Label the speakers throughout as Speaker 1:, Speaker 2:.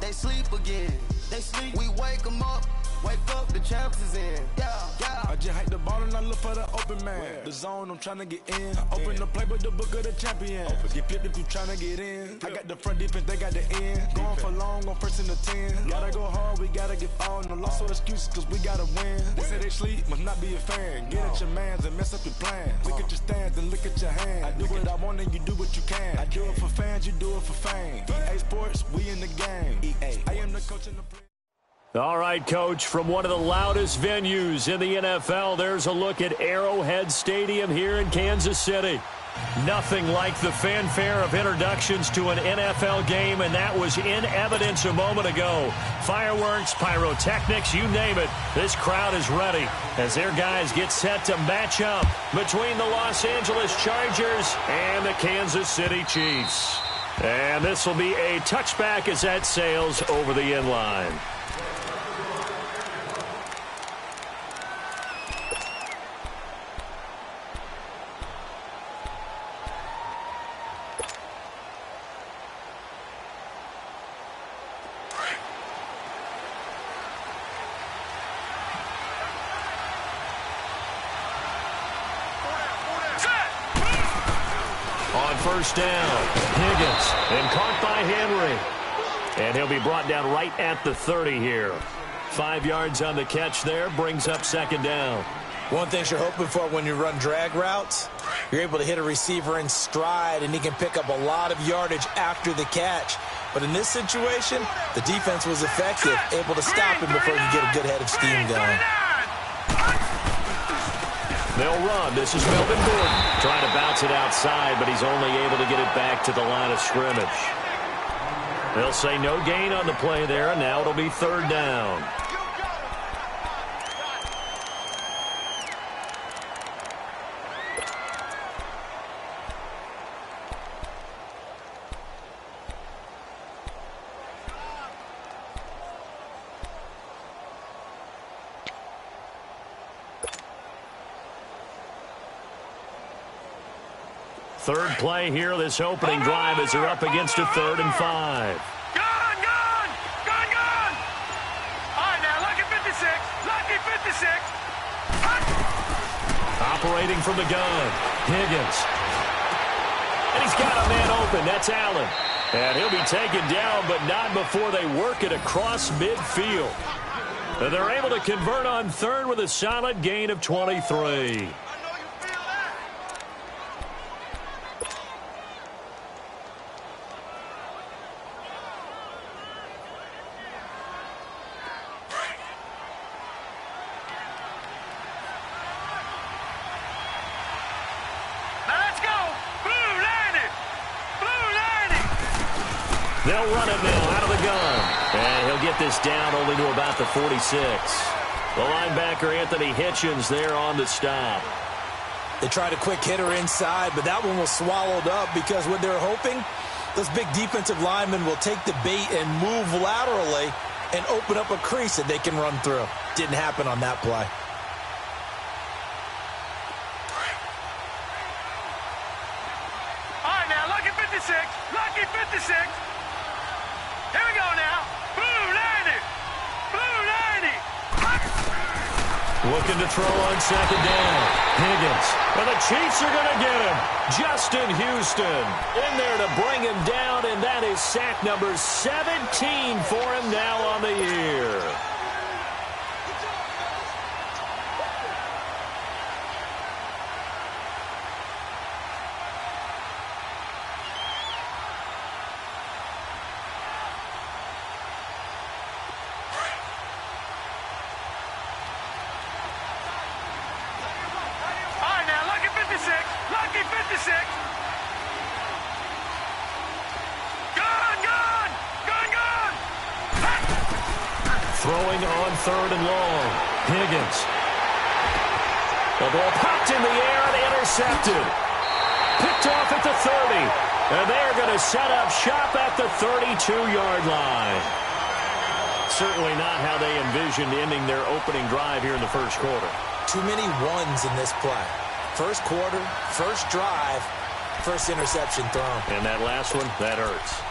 Speaker 1: they sleep again. They sleep. We wake them up. Wake up, the champs is in. Yeah.
Speaker 2: I just hike the ball and I look for the open man. The zone, I'm trying to get in. Open the playbook, the book of the champion. Get flipped if you trying to get in. I got the front defense, they got the end. Going for long, on first and the 10. Gotta go hard, we gotta get all. No loss or excuses, cause we gotta win. They say they sleep, must not be a fan. Get at your mans and mess up your plans. Look at your stance and look at your hands. I do what I want and you do what you can. I do it for fans, you do it for fame. EA Sports, we in the game. EA, I am the coach in the play.
Speaker 3: All right, Coach, from one of the loudest venues in the NFL, there's a look at Arrowhead Stadium here in Kansas City. Nothing like the fanfare of introductions to an NFL game, and that was in evidence a moment ago. Fireworks, pyrotechnics, you name it. This crowd is ready as their guys get set to match up between the Los Angeles Chargers and the Kansas City Chiefs. And this will be a touchback as that sails over the end line. First down, Higgins, and caught by Henry. And he'll be brought down right at the 30 here. 5 yards on the catch there, brings up second down.
Speaker 4: One thing you're hoping for when you run drag routes, you're able to hit a receiver in stride, and he can pick up a lot of yardage after the catch. But in this situation, the defense was effective, able to stop him before you get a good head of steam going.
Speaker 3: They'll run. This is Melvin Gordon trying to bounce it outside, but he's only able to get it back to the line of scrimmage. They'll say no gain on the play there, and now it'll be third down. Third play here, this opening drive as they're up against a 3rd and 5.
Speaker 5: Gone! All right, now, lucky 56.
Speaker 3: Operating from the gun, Higgins. And he's got a man open, that's Allen. And he'll be taken down, but not before they work it across midfield. And they're able to convert on 3rd with a solid gain of 23. They'll run it now out of the gun. And he'll get this down only to about the 46. The linebacker, Anthony Hitchens, there on the stop.
Speaker 4: They tried a quick hitter inside, but that one was swallowed up because what they're hoping, those big defensive linemen will take the bait and move laterally and open up a crease that they can run through. Didn't happen on that play.
Speaker 5: All right, now, lucky 56. Here we go now. Blue 90.
Speaker 3: Looking to throw on second down. Higgins. And the Chiefs are going to get him. Justin Houston in there to bring him down, and that is sack number 17 for him now on the year. Throwing on 3rd and long. Higgins. The ball popped in the air and intercepted. Picked off at the 30. And they're going to set up shop at the 32-yard line. Certainly not how they envisioned ending their opening drive here in the first quarter.
Speaker 4: Too many ones in this play. First quarter, first drive, first interception thrown.
Speaker 3: And that last one, that hurts.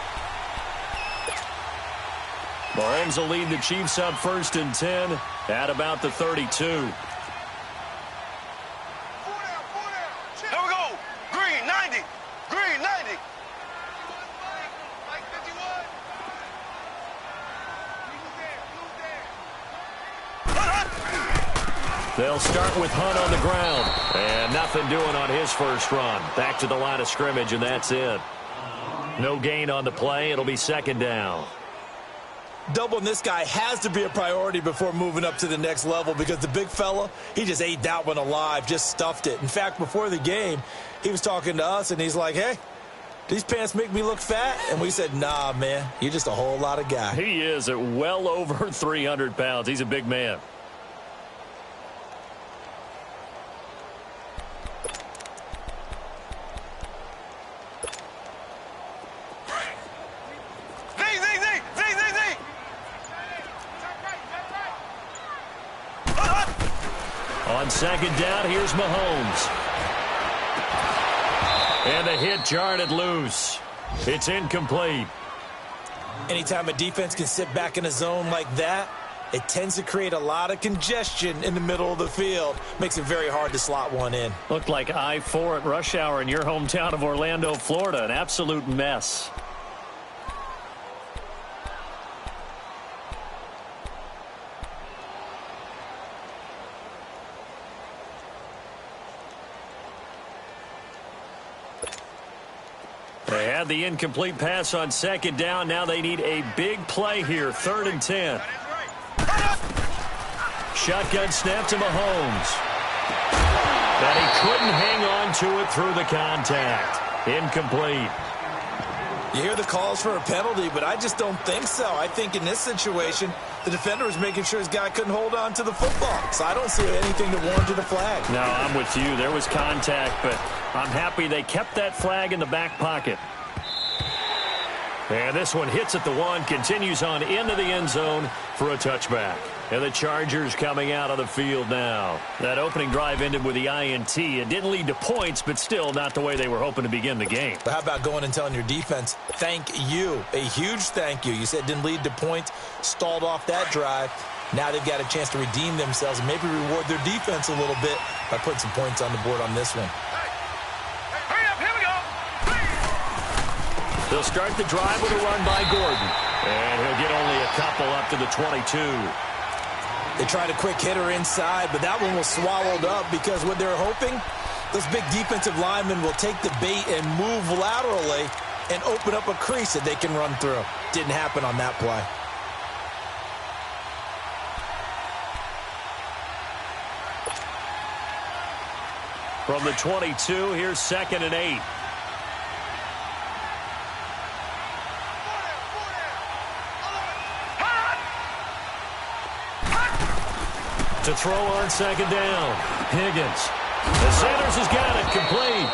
Speaker 3: Mahomes will lead the Chiefs up 1st and 10 at about the 32.
Speaker 5: Here we go. Green, 90. Green, 90.
Speaker 3: They'll start with Hunt on the ground. And nothing doing on his first run. Back to the line of scrimmage, and that's it. No gain on the play. It'll be 2nd down.
Speaker 4: Doubling this guy has to be a priority before moving up to the next level because the big fella, he just ate that one alive, just stuffed it. In fact, before the game, he was talking to us, and he's like, hey, these pants make me look fat? And we said, nah, man, you're just a whole lot of guy.
Speaker 3: He is at well over 300 pounds. He's a big man. On 2nd down, here's Mahomes. And a hit jarred loose. It's incomplete.
Speaker 4: Anytime a defense can sit back in a zone like that, it tends to create a lot of congestion in the middle of the field. Makes it very hard to slot one in.
Speaker 3: Looked like I-4 at rush hour in your hometown of Orlando, Florida. An absolute mess. They had the incomplete pass on 2nd down. Now they need a big play here. 3rd and 10. Shotgun snap to Mahomes. But he couldn't hang on to it through the contact. Incomplete.
Speaker 4: You hear the calls for a penalty, but I just don't think so. I think in this situation, the defender was making sure his guy couldn't hold on to the football. So I don't see anything to warrant a flag.
Speaker 3: No, I'm with you. There was contact, but I'm happy they kept that flag in the back pocket. And this one hits at the 1, continues on into the end zone for a touchback. And the Chargers coming out of the field now. That opening drive ended with the INT. It didn't lead to points, but still not the way they were hoping to begin the game.
Speaker 4: But how about going and telling your defense, thank you, a huge thank you. You said it didn't lead to points, stalled off that drive. Now they've got a chance to redeem themselves and maybe reward their defense a little bit by putting some points on the board on this one.
Speaker 5: Hurry up, here we go.
Speaker 3: They'll start the drive with a run by Gordon. And he'll get only a couple up to the 22.
Speaker 4: They tried a quick hitter inside, but that one was swallowed up because what they're hoping, those big defensive linemen will take the bait and move laterally and open up a crease that they can run through. Didn't happen on that play.
Speaker 3: From the 22, here's 2nd and 8. To throw on 2nd down. Higgins. The Sanders has got it complete.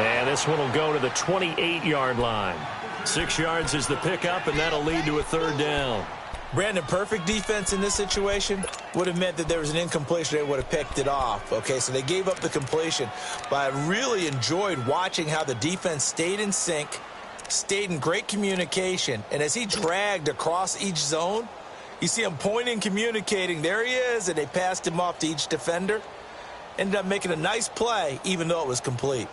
Speaker 3: And this one will go to the 28-yard line. 6 yards is the pickup, and that'll lead to a 3rd down.
Speaker 4: Brandon, perfect defense in this situation would have meant that there was an incompletion. They would have picked it off. Okay, so they gave up the completion. But I really enjoyed watching how the defense stayed in sync, stayed in great communication. And as he dragged across each zone, you see him pointing, communicating. There he is, and they passed him off to each defender. Ended up making a nice play, even though it was complete.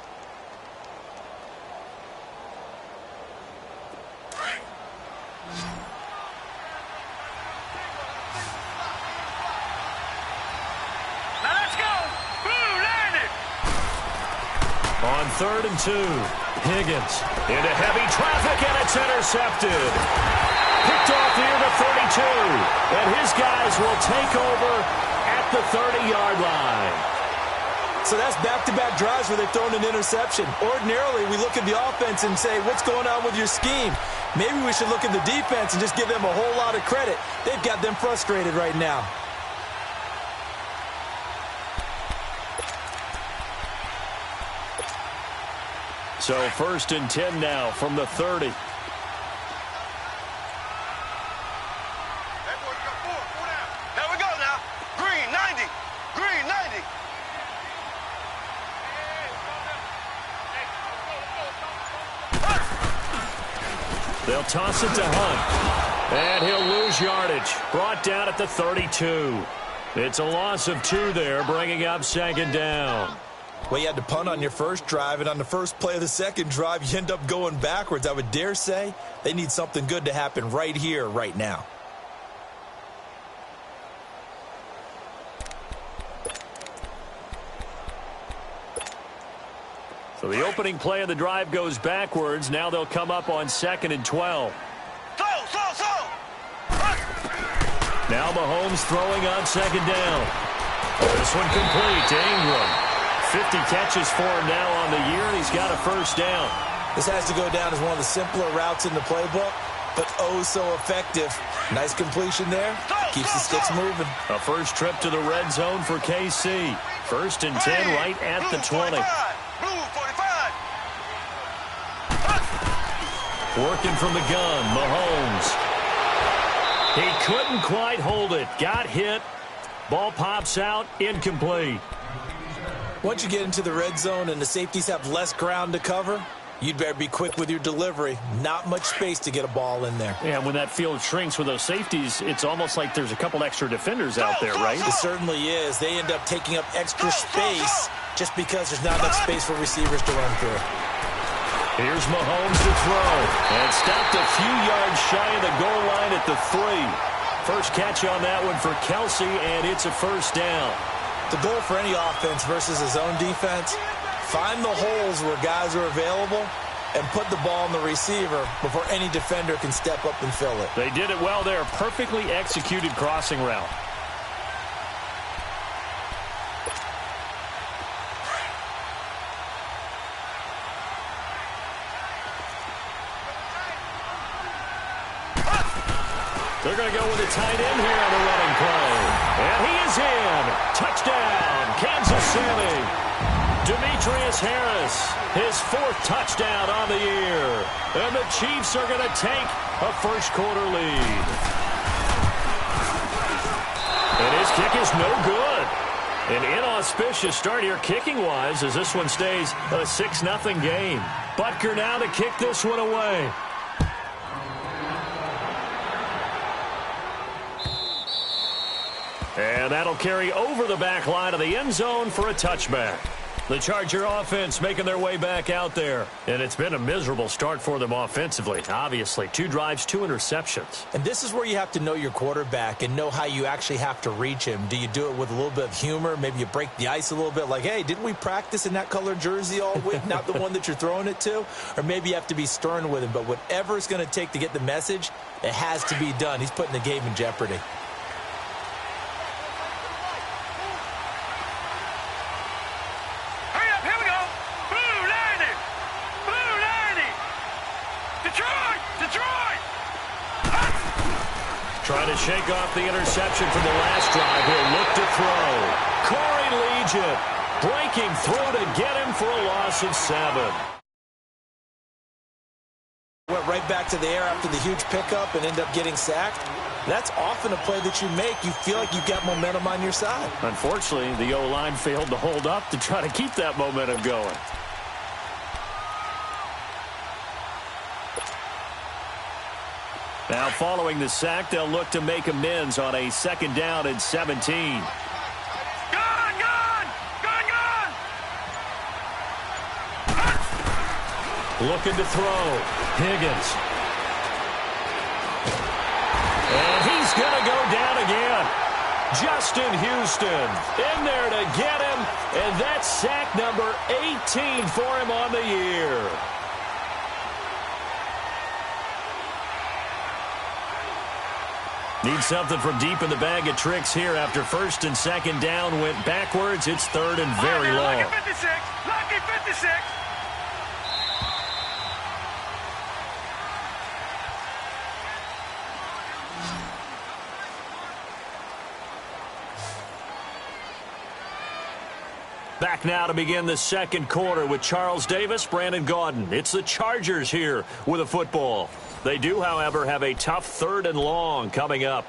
Speaker 5: Now let's go. Blue landed.
Speaker 3: On 3rd and 2, Higgins into heavy traffic, and it's intercepted. Picked off near the 32, and his guys will take over at the 30-yard line.
Speaker 4: So that's back-to-back drives where they've thrown an interception. Ordinarily, we look at the offense and say, what's going on with your scheme? Maybe we should look at the defense and just give them a whole lot of credit. They've got them frustrated right now.
Speaker 3: So 1st and 10 now from the 30.
Speaker 5: Here we go now. Green, 90. Green, 90.
Speaker 3: They'll toss it to Hunt. And he'll lose yardage. Brought down at the 32. It's a loss of 2 there, bringing up second down.
Speaker 4: Well, you had to punt on your first drive, and on the first play of the second drive, you end up going backwards. I would dare say they need something good to happen right here, right now.
Speaker 3: So the opening play of the drive goes backwards. Now they'll come up on 2nd and 12. Now Mahomes throwing on second down. This one complete to Ingram. 50 catches for him now on the year, and he's got a first down.
Speaker 4: This has to go down as one of the simpler routes in the playbook, but oh so effective. Nice completion there. Keeps the sticks moving.
Speaker 3: A first trip to the red zone for KC. 1st and 10 right at the 20. Working from the gun, Mahomes. He couldn't quite hold it. Got hit. Ball pops out. Incomplete.
Speaker 4: Once you get into the red zone and the safeties have less ground to cover, you'd better be quick with your delivery. Not much space to get a ball in there.
Speaker 3: Yeah, when that field shrinks with those safeties, it's almost like there's a couple extra defenders out there, right?
Speaker 4: It certainly is. They end up taking up extra space just because there's not enough space for receivers to run through.
Speaker 3: Here's Mahomes to throw. And stopped a few yards shy of the goal line at the 3. First catch on that one for Kelsey, and it's a first down.
Speaker 4: The goal for any offense versus a zone defense, find the holes where guys are available and put the ball on the receiver before any defender can step up and fill it.
Speaker 3: They did it well there. Perfectly executed crossing route. They're going to go with a tight end here on the running play. And he is in. Touchdown, Kansas City. Demetrius Harris, his 4th touchdown on the year. And the Chiefs are going to take a first-quarter lead. And his kick is no good. An inauspicious start here kicking-wise as this one stays a 6-0 game. Butker now to kick this one away. And that'll carry over the back line of the end zone for a touchback. The Charger offense making their way back out there. And it's been a miserable start for them offensively, obviously. 2 drives, 2 interceptions.
Speaker 4: And this is where you have to know your quarterback and know how you actually have to reach him. Do you do it with a little bit of humor? Maybe you break the ice a little bit like, hey, didn't we practice in that color jersey all week? Not the one that you're throwing it to? Or maybe you have to be stern with him. But whatever it's going to take to get the message, it has to be done. He's putting the game in jeopardy.
Speaker 3: Trying to shake off the interception from the last drive. He'll look to throw. Corey Legion breaking through to get him for a loss of 7.
Speaker 4: Went right back to the air after the huge pickup and ended up getting sacked. That's often a play that you make. You feel like you've got momentum on your side.
Speaker 3: Unfortunately, the O-line failed to hold up to try to keep that momentum going. Now following the sack, they'll look to make amends on a 2nd down and 17.
Speaker 5: Gun!
Speaker 3: Looking to throw. Higgins. And he's going to go down again. Justin Houston in there to get him. And that's sack number 18 for him on the year. Need something from deep in the bag of tricks here after 1st and 2nd down went backwards. It's 3rd and very long.
Speaker 5: Lucky 56. Lucky 56.
Speaker 3: Back now to begin the 2nd quarter with Charles Davis, Brandon Gaudin. It's the Chargers here with a football. They do, however, have a tough 3rd and long coming up.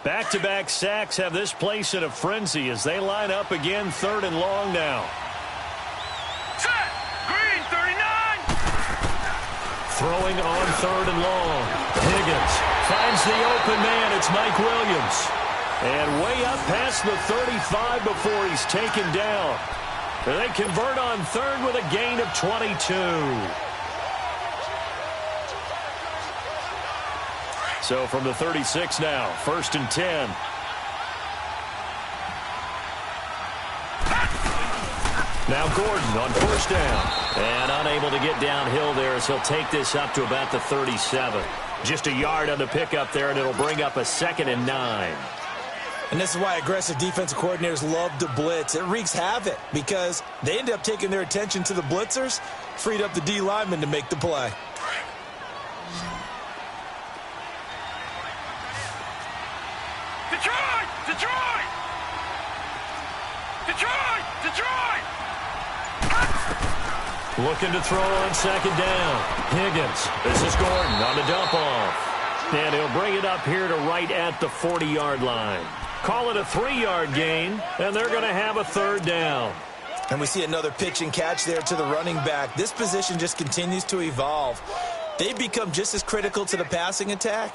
Speaker 3: Back back-to-back sacks have this place in a frenzy as they line up again 3rd and long now.
Speaker 5: Set. Green 39.
Speaker 3: Throwing on 3rd and long. Higgins finds the open man. It's Mike Williams. And way up past the 35 before he's taken down. They convert on 3rd with a gain of 22. So from the 36 now, 1st and 10. Now Gordon on 1st down. And unable to get downhill there as he'll take this up to about the 37. Just a yard on the pickup there, and it'll bring up a 2nd and 9.
Speaker 4: And this is why aggressive defensive coordinators love to blitz. It wreaks havoc because they end up taking their attention to the blitzers, freed up the D lineman to make the play.
Speaker 5: Detroit! Detroit! Detroit! Detroit!
Speaker 3: Looking to throw on 2nd down. Higgins. This is Gordon on the dump off. And he'll bring it up here to right at the 40-yard line. Call it a 3-yard gain, and they're going to have a 3rd down.
Speaker 4: And we see another pitch and catch there to the running back. This position just continues to evolve. They've become just as critical to the passing attack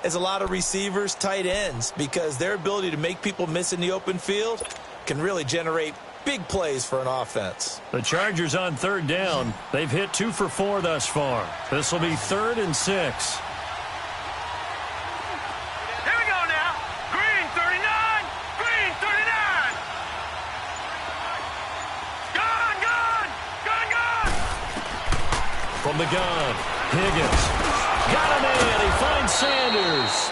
Speaker 4: as a lot of receivers, tight ends, because their ability to make people miss in the open field can really generate big plays for an offense.
Speaker 3: The Chargers on 3rd down. They've hit 2 for 4 thus far. This will be 3rd and 6. From the gun, Higgins got a man. He finds Sanders.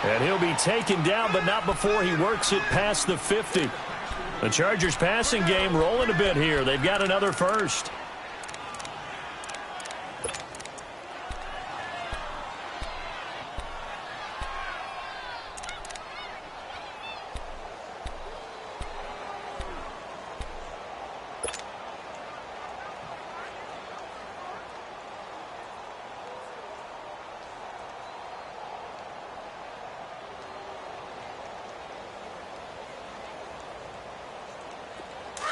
Speaker 3: And he'll be taken down, but not before he works it past the 50. The Chargers passing game rolling a bit here. They've got another first.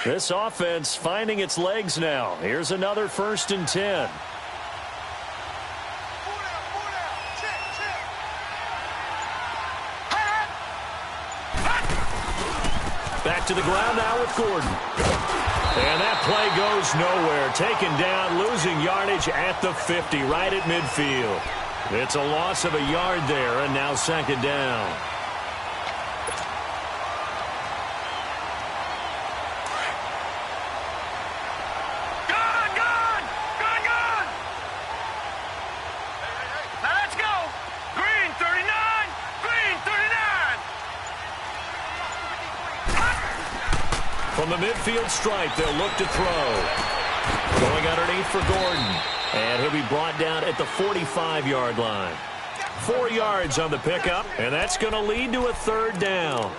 Speaker 3: This offense finding its legs now. Here's another 1st and 10. Back to the ground now with Gordon. And that play goes nowhere. Taken down, losing yardage at the 50, right at midfield. It's a loss of a yard there, and now 2nd down. From the midfield stripe, they'll look to throw. Going underneath for Gordon. And he'll be brought down at the 45-yard line. 4 yards on the pickup, and that's going to lead to a 3rd down.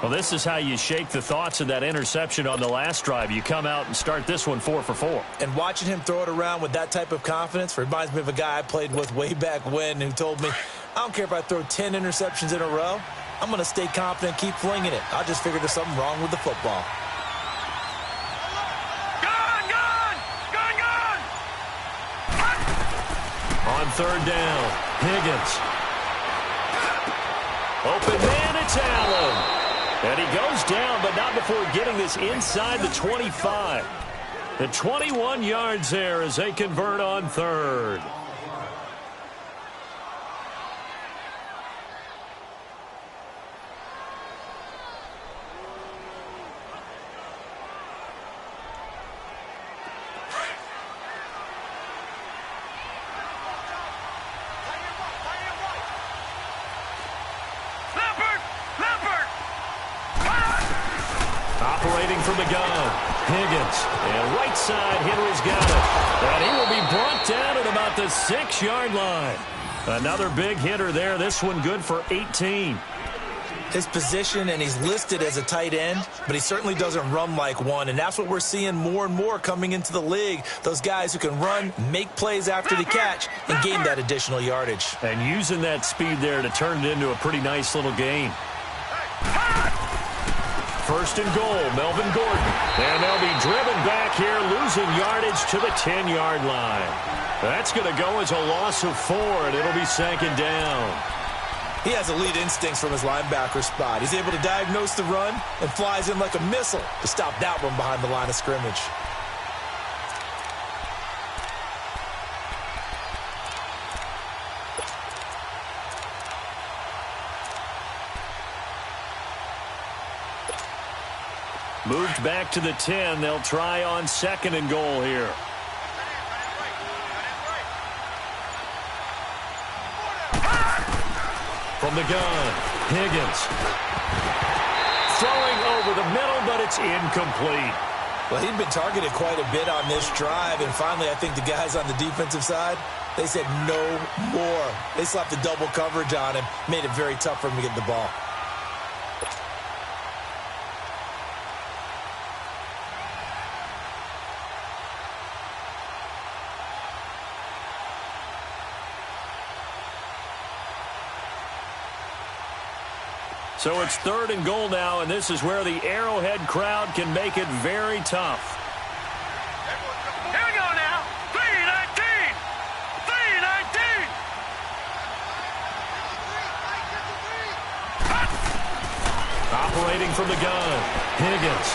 Speaker 3: Well, this is how you shake the thoughts of that interception on the last drive. You come out and start this one 4 for 4.
Speaker 4: And watching him throw it around with that type of confidence reminds me of a guy I played with way back when who told me, I don't care if I throw 10 interceptions in a row. I'm going to stay confident, keep flinging it. I just figured there's something wrong with the football.
Speaker 3: On 3rd down, Higgins. Open man, it's Allen. And he goes down, but not before getting this inside the 25. The 21 yards there as they convert on 3rd. Operating from the gun, Higgins. And right side, Henry's got it. And he will be brought down at about the 6-yard line. Another big hitter there. This one good for 18.
Speaker 4: His position, and he's listed as a tight end, but he certainly doesn't run like one. And that's what we're seeing more and more coming into the league. Those guys who can run, make plays after the catch, and gain that additional yardage.
Speaker 3: And using that speed there to turn it into a pretty nice little gain. first and goal, Melvin Gordon. And they'll be driven back here, losing yardage to the 10-yard line. That's going to go as a loss of 4, and it'll be second down.
Speaker 4: He has elite instincts from his linebacker spot. He's able to diagnose the run and flies in like a missile to stop that one behind the line of scrimmage.
Speaker 3: Moved back to the 10. They'll try on second and goal here. From the gun, Higgins. Throwing over the middle, but it's incomplete.
Speaker 4: Well, he'd been targeted quite a bit on this drive, and finally I think the guys on the defensive side, they said no more. They slapped the double coverage on him, made it very tough for him to get the ball.
Speaker 3: So it's third and goal now, and this is where the Arrowhead crowd can make it very tough.
Speaker 5: Here we go now. 3-19. 3-19.
Speaker 3: Operating from the gun, Higgins.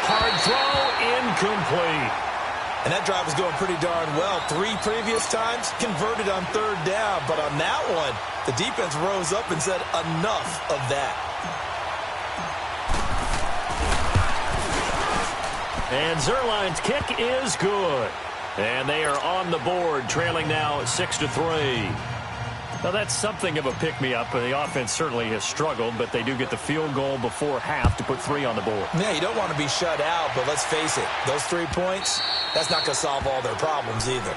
Speaker 3: Hard throw, incomplete.
Speaker 4: And that drive was going pretty darn well. 3 previous times, converted on third down. But on that one, the defense rose up and said, enough of that.
Speaker 3: And Zerline's kick is good. And they are on the board, trailing now 6-3. Now, that's something of a pick-me-up. The offense certainly has struggled, but they do get the field goal before half to put 3 on the board.
Speaker 4: Yeah, you don't want to be shut out, but let's face it, those 3 points, that's not going to solve all their problems either.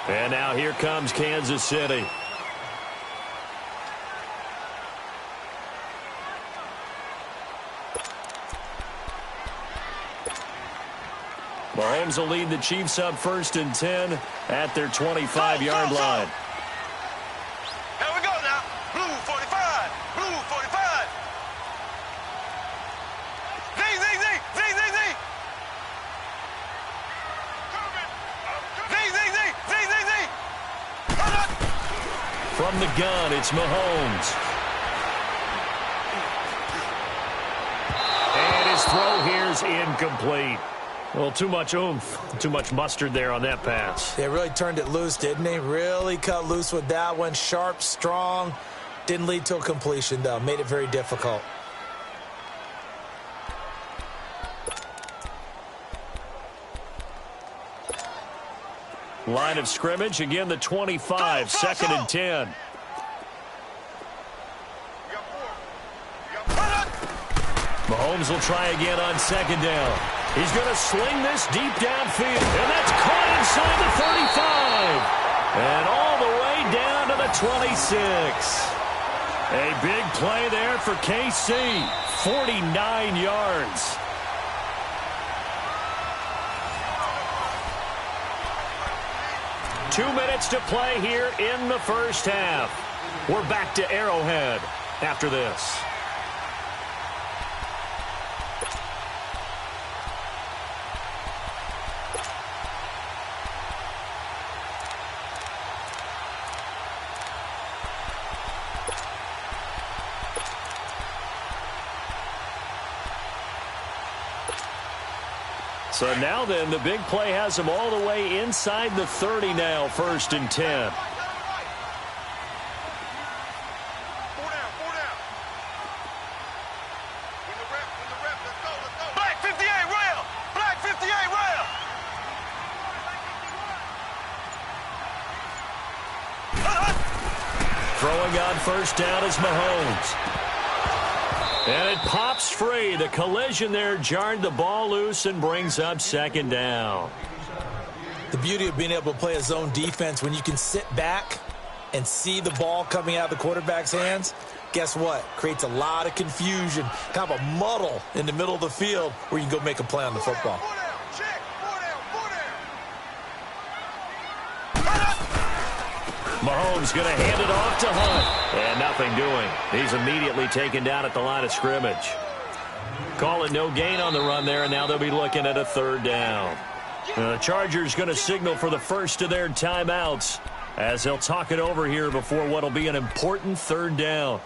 Speaker 3: And now here comes Kansas City. Mahomes will lead the Chiefs up first and 10 at their 25-yard line.
Speaker 5: Here we go now. Blue 45. Blue 45. Z, Z, Z. Z, Z, Z. Z, Z, Z. Z, Z, Z.
Speaker 3: From the gun, it's Mahomes. And his throw here's incomplete. Well, too much oomph, too much mustard there on that pass.
Speaker 4: They really turned it loose, didn't they? Really cut loose with that one. Sharp, strong. Didn't lead to a completion, though. Made it very difficult.
Speaker 3: Line of scrimmage, again the 25, second and 10. Mahomes will try again on second down. He's going to sling this deep downfield, and that's caught inside the 35. And all the way down to the 26. A big play there for KC, 49 yards. Two minutes to play here in the first half. We're back to Arrowhead after this. So now then, the big play has them all the way inside the 30 now, first and 10.
Speaker 5: Four down. When the rep, let's go. Black 58 rail. Black 58 rail.
Speaker 3: Throwing on first down is Mahomes. And it pops free. The collision there jarred the ball loose and brings up second down.
Speaker 4: The beauty of being able to play a zone defense when you can sit back and see the ball coming out of the quarterback's hands, guess what? Creates a lot of confusion, kind of a muddle in the middle of the field where you can go make a play on the football.
Speaker 3: Mahomes going to hand it off to Hunt. And nothing doing. He's immediately taken down at the line of scrimmage. Call it no gain on the run there, and now they'll be looking at a third down. The Chargers going to signal for the first of their timeouts as they'll talk it over here before what will be an important third down.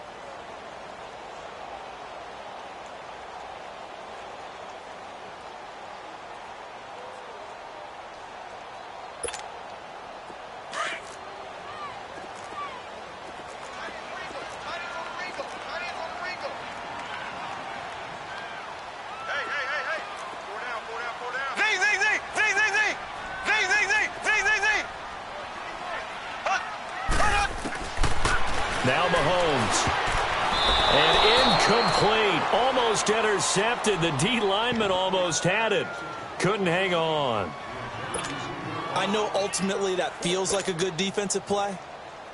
Speaker 3: Now Mahomes. And incomplete. Almost intercepted. The D lineman almost had it. Couldn't hang on.
Speaker 4: I know ultimately that feels like a good defensive play,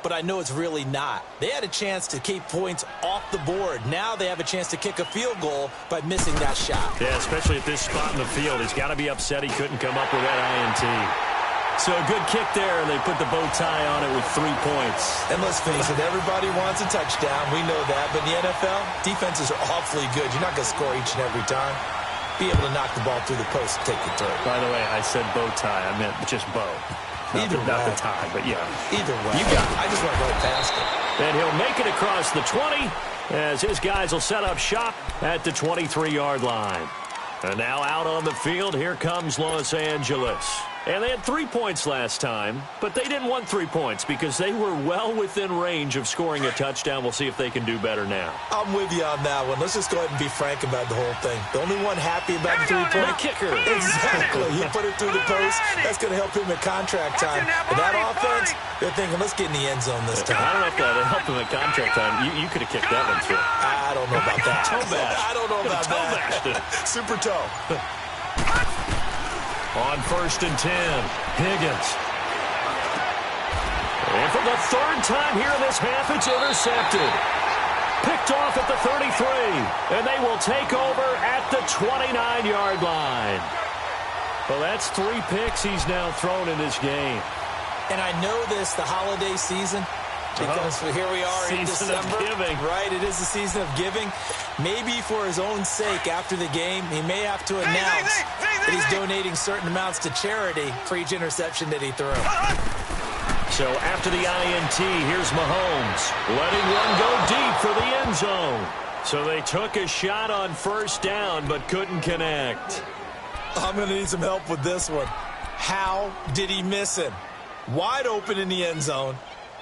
Speaker 4: but I know it's really not. They had a chance to keep points off the board. Now they have a chance to kick a field goal by missing that shot.
Speaker 3: Yeah, especially at this spot in the field. He's got to be upset he couldn't come up with that INT. So a good kick there, and they put the bow tie on it with 3 points.
Speaker 4: And let's face it, everybody wants a touchdown. We know that. But in the NFL, defenses are awfully good. You're not going to score each and every time. Be able to knock the ball through the post and take the throw.
Speaker 3: By the way, I said bow tie. I meant just bow. Not the tie, but yeah.
Speaker 4: Either way. You got it. I just went right past it.
Speaker 3: And he'll make it across the 20 as his guys will set up shop at the 23-yard line. And now out on the field, here comes Los Angeles. And they had 3 points last time, but they didn't want 3 points because they were well within range of scoring a touchdown. We'll see if they can do better now.
Speaker 4: I'm with you on that one. Let's just go ahead and be frank about the whole thing. The only one happy about the 3-point
Speaker 3: kicker.
Speaker 4: Exactly. He put it through the post. That's going to help him at contract time. But that offense, they're thinking, let's get in the end zone this time.
Speaker 3: I don't know if that helped him at contract time. You could have kicked that one through.
Speaker 4: I don't know about that.
Speaker 3: Toe bash.
Speaker 4: I don't know about that. Super toe.
Speaker 3: On 1st and 10, Higgins. And for the third time here in this half, it's intercepted. Picked off at the 33, and they will take over at the 29-yard line. Well, that's 3 picks he's now thrown in this game.
Speaker 4: And I know this, the holiday season, because here we are in December.
Speaker 3: Giving.
Speaker 4: Right, it is the season of giving. Maybe for his own sake after the game, he may have to announce that he's donating certain amounts to charity for each interception that he threw.
Speaker 3: So after the INT, here's Mahomes letting one go deep for the end zone. So they took a shot on 1st down but couldn't connect.
Speaker 4: I'm going to need some help with this one. How did he miss him? Wide open in the end zone.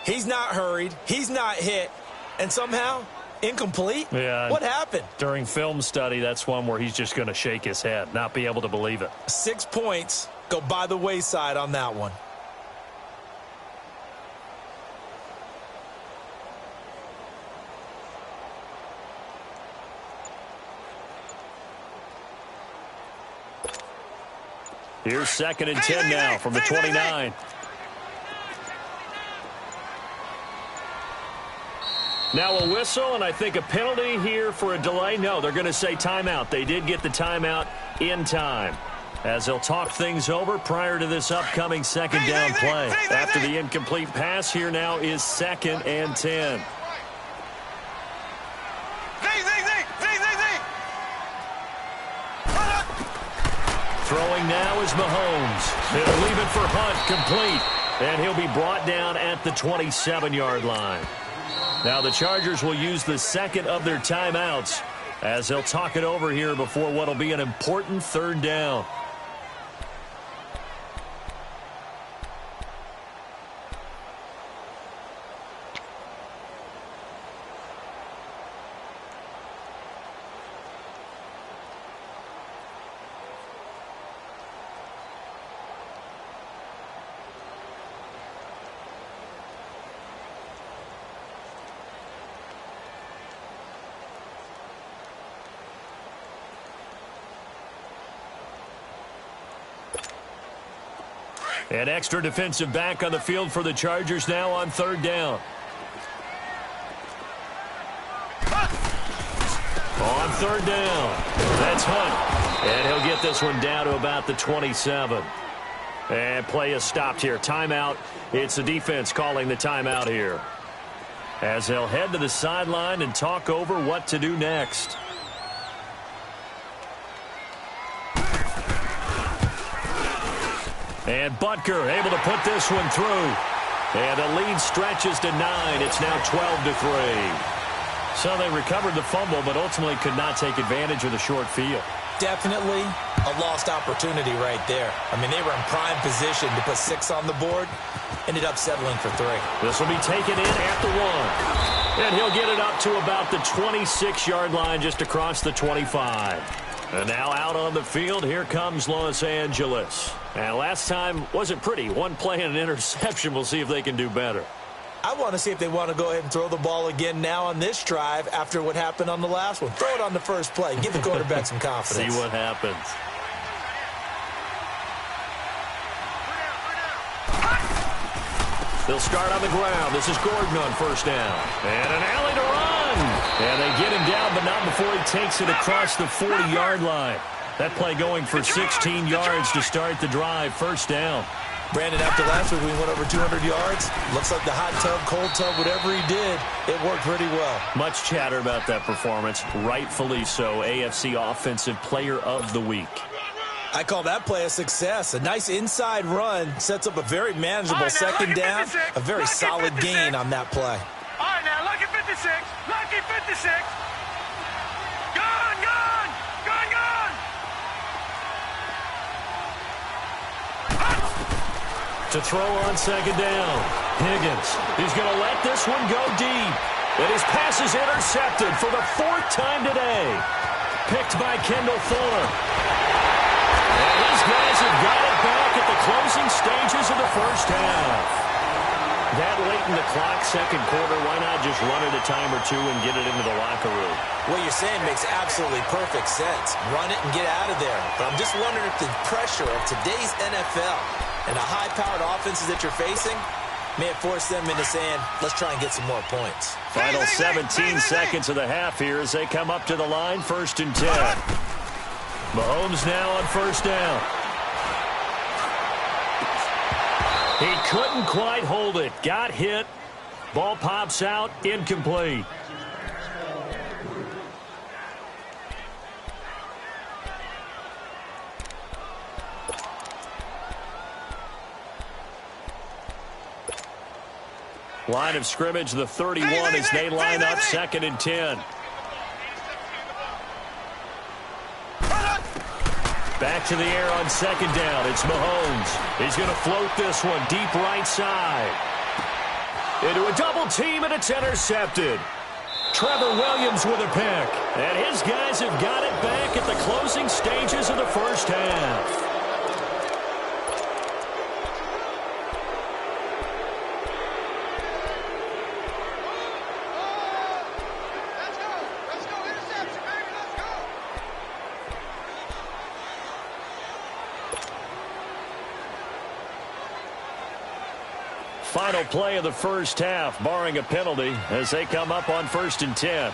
Speaker 4: He's not hurried. He's not hit. And somehow, incomplete?
Speaker 3: Yeah.
Speaker 4: What happened?
Speaker 3: During film study, that's one where he's just going to shake his head, not be able to believe it.
Speaker 4: 6 points go by the wayside on that one.
Speaker 3: Here's 2nd and 10 now from the 29. Now a whistle, and I think a penalty here for a delay. No, they're going to say timeout. They did get the timeout in time, as they'll talk things over prior to this upcoming 2nd down play. After the incomplete pass, here now is 2nd and 10. Throwing now is Mahomes. He'll leave it for Hunt, complete. And he'll be brought down at the 27-yard line. Now the Chargers will use the 2nd of their timeouts as they'll talk it over here before what will be an important 3rd down. An extra defensive back on the field for the Chargers now on 3rd down. On 3rd down, that's Hunt. And he'll get this one down to about the 27. And play is stopped here. Timeout. It's the defense calling the timeout here, as they'll head to the sideline and talk over what to do next. And Butker able to put this one through. And the lead stretches to 9. It's now 12-3. So they recovered the fumble, but ultimately could not take advantage of the short field.
Speaker 4: Definitely a lost opportunity right there. I mean, they were in prime position to put 6 on the board. Ended up settling for 3.
Speaker 3: This will be taken in at the 1. And he'll get it up to about the 26-yard line, just across the 25. And now out on the field, here comes Los Angeles. And last time wasn't pretty. One play and an interception. We'll see if they can do better.
Speaker 4: I want to see if they want to go ahead and throw the ball again now on this drive after what happened on the last one. Throw it on the first play. Give the quarterback some confidence.
Speaker 3: See what happens. They'll start on the ground. This is Gordon on first down. And an alley to run. And they get him down, but not before he takes it across the 40-yard line. That play going for 16 yards to start the drive. First down.
Speaker 4: Brandon, after last week, we went over 200 yards. Looks like the hot tub, cold tub, whatever he did, it worked pretty well.
Speaker 3: Much chatter about that performance. Rightfully so. AFC Offensive Player of the Week.
Speaker 4: I call that play a success. A nice inside run sets up a very manageable second down. A very solid gain on that play.
Speaker 5: All right, now, lucky 56. Lucky 56. Gone, gone. Gone, gone.
Speaker 3: To throw on second down. Higgins. He's going to let this one go deep. And his pass is intercepted for the 4th time today. Picked by Kendall Fuller. And these guys have got it back at the closing stages of the first half. That late in the clock, second quarter, why not just run it a time or two and get it into the locker room?
Speaker 4: What you're saying makes absolutely perfect sense. Run it and get out of there. But I'm just wondering if the pressure of today's NFL and the high-powered offenses that you're facing may have forced them into saying, let's try and get some more points.
Speaker 3: Final 17 seconds of the half here as they come up to the line, 1st and 10. Mahomes now on first down. He couldn't quite hold it. Got hit. Ball pops out. Incomplete. Line of scrimmage, the 31 as they line up 2nd and 10. Back to the air on second down. It's Mahomes. He's going to float this one deep right side. Into a double team, and it's intercepted. Trevor Williams with a pick. And his guys have got it back at the closing stages of the first half. Final play of the first half, barring a penalty, as they come up on 1st and 10.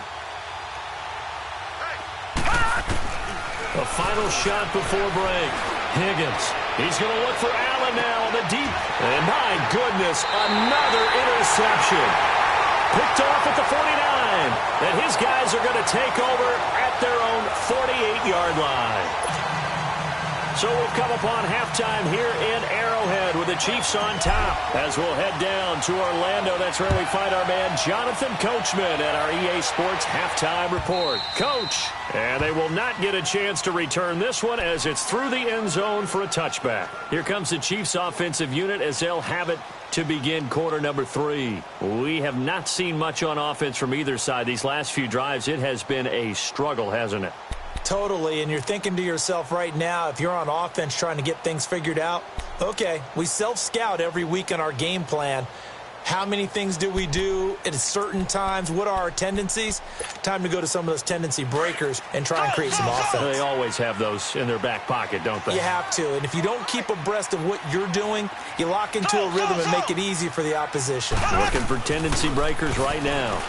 Speaker 3: A final shot before break. Higgins. He's going to look for Allen now on the deep. And my goodness, another interception. Picked off at the 49. And his guys are going to take over at their own 48-yard line. So we'll come upon halftime here in Arrowhead with the Chiefs on top. As we'll head down to Orlando, that's where we find our man Jonathan Coachman at our EA Sports Halftime Report. Coach, and they will not get a chance to return this one as it's through the end zone for a touchback. Here comes the Chiefs offensive unit as they'll have it to begin quarter number 3. We have not seen much on offense from either side. These last few drives, it has been a struggle, hasn't it?
Speaker 4: Totally, and you're thinking to yourself right now, if you're on offense trying to get things figured out, okay, we self-scout every week on our game plan. How many things do we do at certain times? What are our tendencies? Time to go to some of those tendency breakers and try and create some offense.
Speaker 3: They always have those in their back pocket, don't they?
Speaker 4: You have to, and if you don't keep abreast of what you're doing, you lock into a rhythm and make it easy for the opposition.
Speaker 3: Looking for tendency breakers right now.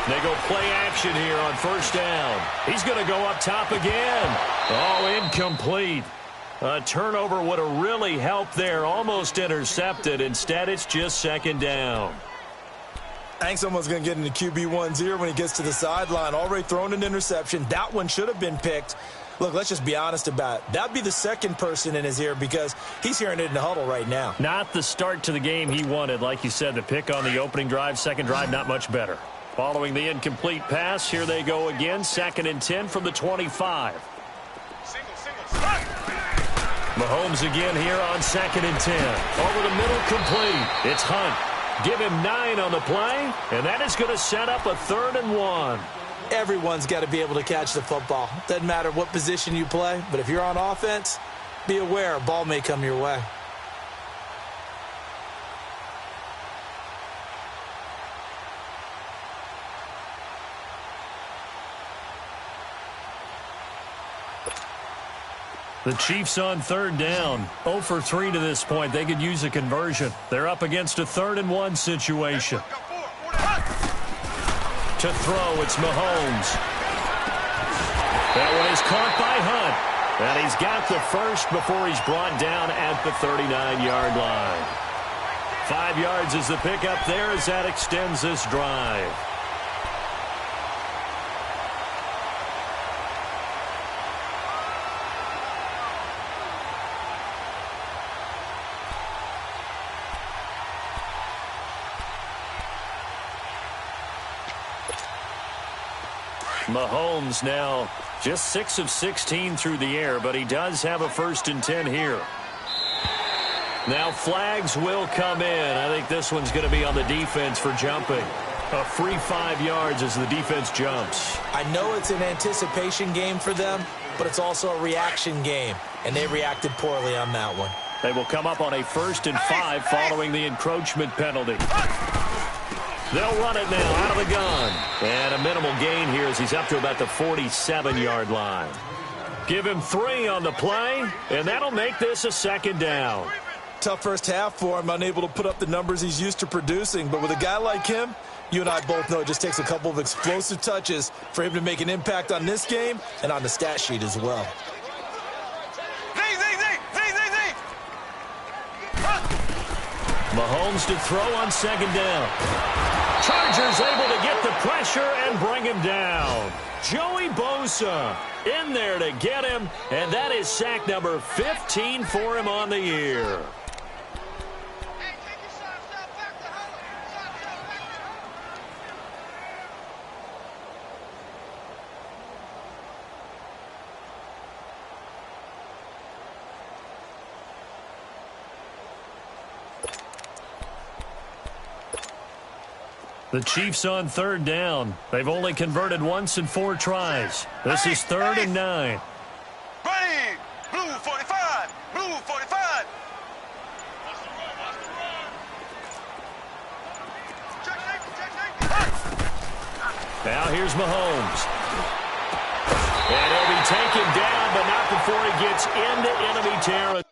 Speaker 3: They go play action here on first down. He's going to go up top again. Oh, incomplete. A turnover would have really helped there. Almost intercepted. Instead, it's just second down.
Speaker 4: I think someone's going to get into QB1's ear when he gets to the sideline. Already thrown an interception. That one should have been picked. Look, let's just be honest about it. That'd be the second person in his ear because he's hearing it in the huddle right now.
Speaker 3: Not the start to the game he wanted. Like you said, the pick on the opening drive, second drive, not much better. Following the incomplete pass, here they go again. 2nd and 10 from the 25. Mahomes again here on 2nd and 10. Over the middle, complete. It's Hunt. Give him 9 on the play, and that is going to set up a 3rd and 1.
Speaker 4: Everyone's got to be able to catch the football. Doesn't matter what position you play, but if you're on offense, be aware a ball may come your way.
Speaker 3: The Chiefs on 3rd down. 0 for 3 to this point. They could use a conversion. They're up against a 3rd and 1 situation. To throw, it's Mahomes. That one is caught by Hunt. And he's got the first before he's brought down at the 39-yard line. 5 yards is the pickup there as that extends this drive. Mahomes now just 6 of 16 through the air, but he does have a 1st and 10 here. Now flags will come in. I think this one's going to be on the defense for jumping. A free 5 yards as the defense jumps.
Speaker 4: I know it's an anticipation game for them, but it's also a reaction game, and they reacted poorly on that one.
Speaker 3: They will come up on a 1st and 5 following the encroachment penalty. They'll run it now out of the gun. And a minimal gain here as he's up to about the 47-yard line. Give him 3 on the play, and that'll make this a 2nd down.
Speaker 4: Tough first half for him, unable to put up the numbers he's used to producing. But with a guy like him, you and I both know it just takes a couple of explosive touches for him to make an impact on this game and on the stat sheet as well.
Speaker 3: Mahomes to throw on 2nd down. Chargers able to get the pressure and bring him down. Joey Bosa in there to get him, and that is sack number 15 for him on the year. The Chiefs on 3rd down. They've only converted once in 4 tries. This is 3rd and 9.
Speaker 5: Ready! Blue 45! Blue 45!
Speaker 3: Now here's Mahomes. And he'll be taken down, but not before he gets into enemy territory.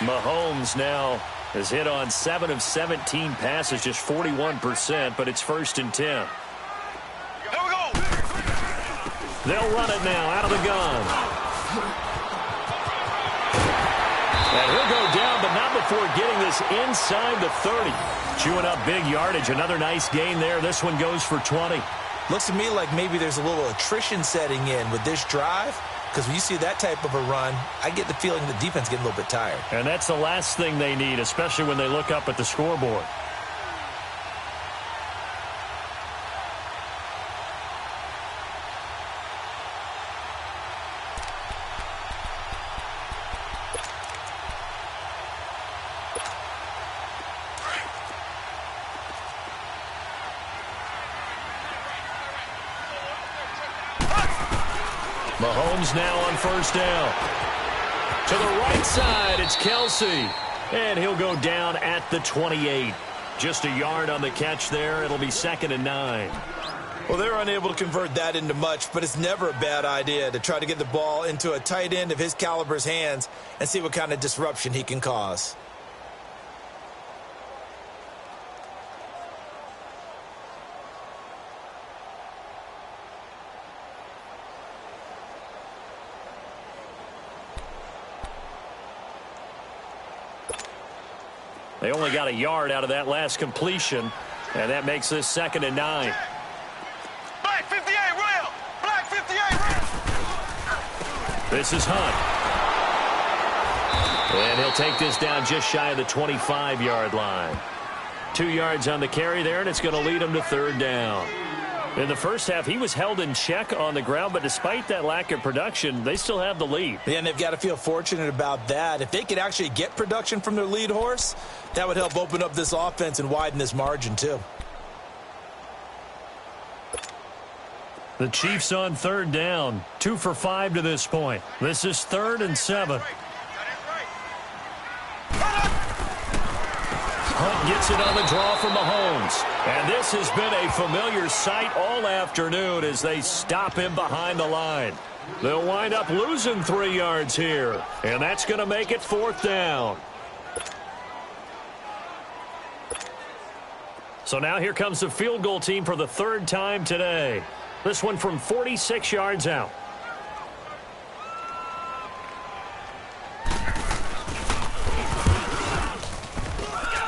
Speaker 3: Mahomes now has hit on 7 of 17 passes, just 41%, but it's 1st and 10.
Speaker 5: Here we go!
Speaker 3: They'll run it now out of the gun. And he'll go down, but not before getting this inside the 30. Chewing up big yardage. Another nice gain there. This one goes for 20.
Speaker 4: Looks to me like maybe there's a little attrition setting in with this drive. Because when you see that type of a run, I get the feeling the defense getting a little bit tired.
Speaker 3: And that's the last thing they need, especially when they look up at the scoreboard. Mahomes now on first down. To the right side, it's Kelsey. And he'll go down at the 28. Just a yard on the catch there. It'll be 2nd and 9.
Speaker 4: Well, they're unable to convert that into much, but it's never a bad idea to try to get the ball into a tight end of his caliber's hands and see what kind of disruption he can cause.
Speaker 3: They only got a yard out of that last completion, and that makes this 2nd and 9.
Speaker 5: Black 58 real. Black 58 real.
Speaker 3: This is Hunt. And he'll take this down just shy of the 25-yard line. 2 yards on the carry there, and it's going to lead him to 3rd down. In the first half, he was held in check on the ground, but despite that lack of production, they still have the lead.
Speaker 4: Yeah, and they've got to feel fortunate about that. If they could actually get production from their lead horse, that would help open up this offense and widen this margin too.
Speaker 3: The Chiefs on 3rd down, 2 for 5 to this point. This is 3rd and 7. Hunt gets it on the draw from Mahomes. And this has been a familiar sight all afternoon as they stop him behind the line. They'll wind up losing 3 yards here. And that's going to make it 4th down. So now here comes the field goal team for the 3rd time today. This one from 46 yards out.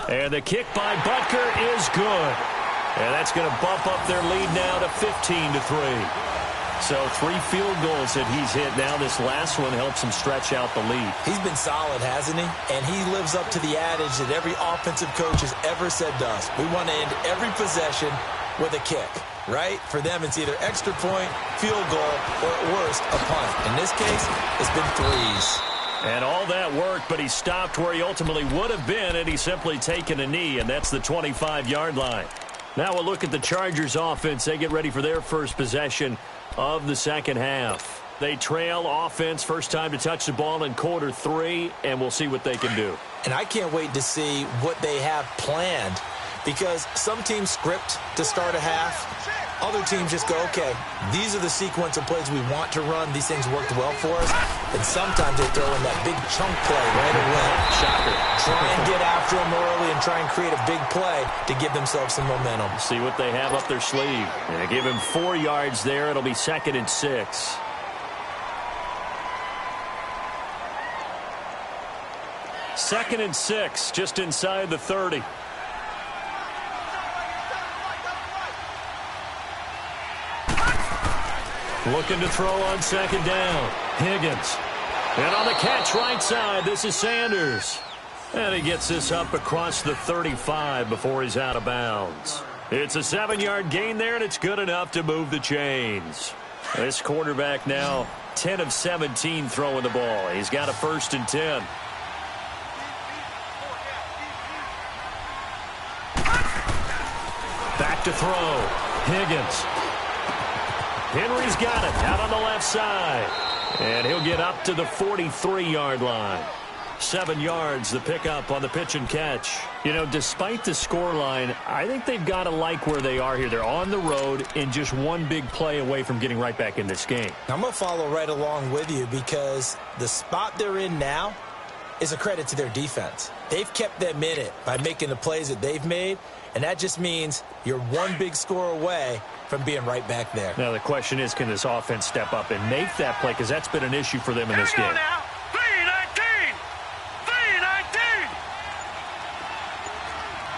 Speaker 3: And the kick by Butker is good. And that's going to bump up their lead now to 15-3. So 3 field goals that he's hit now. This last one helps him stretch out the lead.
Speaker 4: He's been solid, hasn't he? And he lives up to the adage that every offensive coach has ever said to us. We want to end every possession with a kick, right? For them, it's either extra point, field goal, or at worst, a punt. In this case, it's been 3s.
Speaker 3: And all that worked, but he stopped where he ultimately would have been, and he's simply taken a knee, and that's the 25-yard line. Now we'll look at the Chargers offense. They get ready for their first possession of the second half. They trail offense, first time to touch the ball in quarter 3, and we'll see what they can do.
Speaker 4: And I can't wait to see what they have planned, because some teams script to start a half. Other teams just go, okay, these are the sequence of plays we want to run. These things worked well for us. And sometimes they throw in that big chunk play right away. Shocker. Try and get after them early and try and create a big play to give themselves some momentum.
Speaker 3: See what they have up their sleeve. And they give him 4 yards there. It'll be 2nd and 6. Second and 6, just inside the 30. Looking to throw on 2nd down. Higgins. And on the catch right side, this is Sanders. And he gets this up across the 35 before he's out of bounds. It's a 7-yard gain there, and it's good enough to move the chains. This quarterback now 10 of 17 throwing the ball. He's got a 1st and 10. Back to throw. Higgins. Henry's got it out on the left side. And he'll get up to the 43-yard line. 7 yards, the pickup on the pitch and catch. You know, despite the scoreline, I think they've got to like where they are here. They're on the road and just one big play away from getting right back in this game.
Speaker 4: I'm going to follow right along with you because the spot they're in now is a credit to their defense. They've kept them in it by making the plays that they've made, and that just means you're one big score away from being right back there.
Speaker 3: Now the question is, can this offense step up and make that play? Because that's been an issue for them in this game.
Speaker 5: Now. 3-19. 3-19.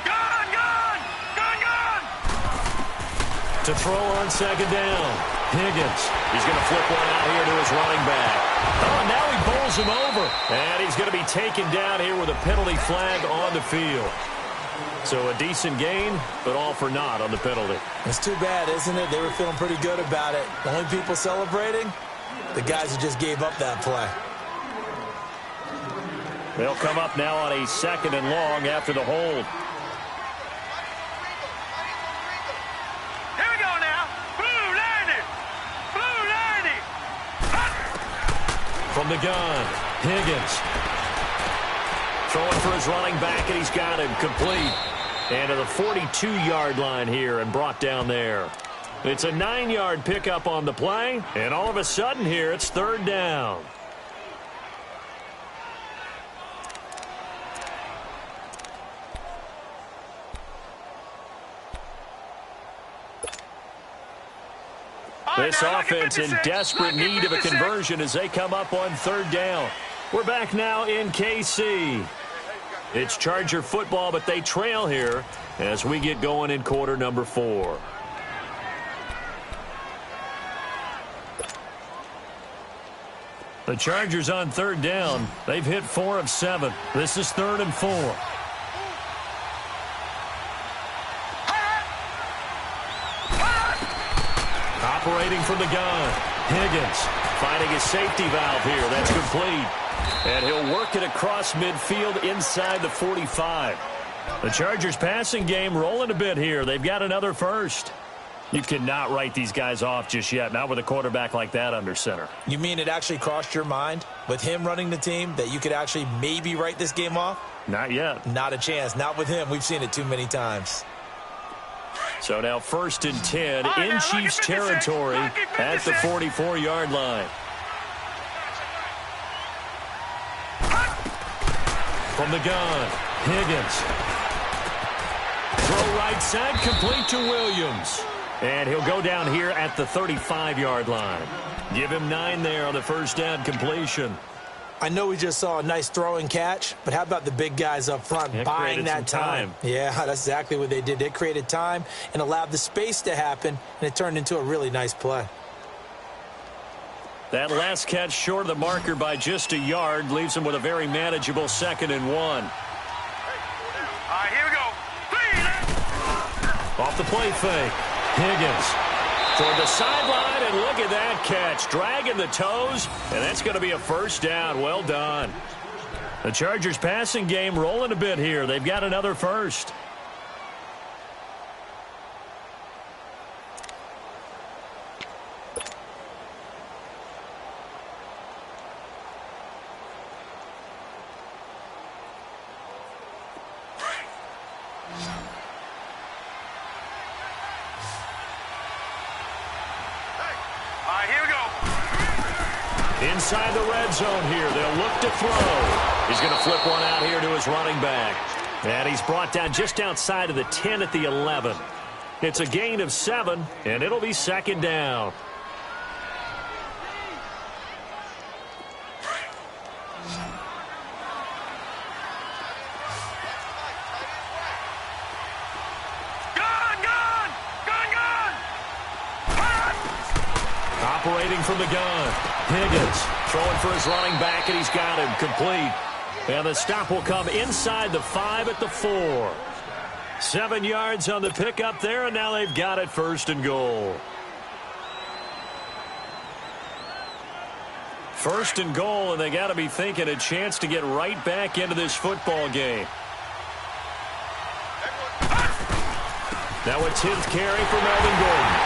Speaker 5: Gone.
Speaker 3: To throw on 2nd down. Higgins. He's going to flip one out here to his running back. Oh, now he bowls him over. And he's going to be taken down here with a penalty flag on the field. So a decent gain, but all for naught on the penalty.
Speaker 4: It's too bad, isn't it? They were feeling pretty good about it. The only people celebrating, the guys who just gave up that play.
Speaker 3: They'll come up now on a 2nd and long after the hold.
Speaker 5: Here we go now. Blue 90. Blue 90.
Speaker 3: From the gun, Higgins. Throwing for his running back, and he's got him complete. And to the 42-yard line here and brought down there. It's a 9-yard pickup on the play, and all of a sudden here it's third down. This offense in desperate need of a conversion as they come up on third down. We're back now in KC. It's Charger football, but they trail here as we get going in quarter number 4. The Chargers on third down. They've hit 4 of 7. This is 3rd and 4. Operating from the gun. Higgins finding his safety valve here. That's complete. And he'll work it across midfield inside the 45. The Chargers passing game rolling a bit here. They've got another first. You cannot write these guys off just yet, not with a quarterback like that under center.
Speaker 4: You mean it actually crossed your mind with him running the team that you could actually maybe write this game off?
Speaker 3: Not yet.
Speaker 4: Not a chance. Not with him. We've seen it too many times.
Speaker 3: So now 1st and 10 in Chiefs territory at the 44-yard line. From the gun, Higgins. Throw right side, complete to Williams. And he'll go down here at the 35-yard line. Give him 9 there on the first down completion.
Speaker 4: I know we just saw a nice throw and catch, but how about the big guys up front buying that time? Yeah, that's exactly what they did. They created time and allowed the space to happen, and it turned into a really nice play.
Speaker 3: That last catch short of the marker by just a yard leaves him with a very manageable 2nd and 1.
Speaker 5: All right, here we go.
Speaker 3: Off the play fake, Higgins toward the sideline, and look at that catch. Dragging the toes, and that's going to be a first down. Well done. The Chargers passing game rolling a bit here. They've got another first. Inside the red zone here. They'll look to throw. He's going to flip one out here to his running back. And he's brought down just outside of the 10 at the 11. It's a gain of 7, and it'll be 2nd down. Operating from the gun. Higgins throwing for his running back, and he's got him complete. And the stop will come inside the 5 at the 4. 7 yards on the pickup there, and now they've got it 1st and goal. 1st and goal, and they got to be thinking a chance to get right back into this football game. Now a 10th carry for Melvin Gordon.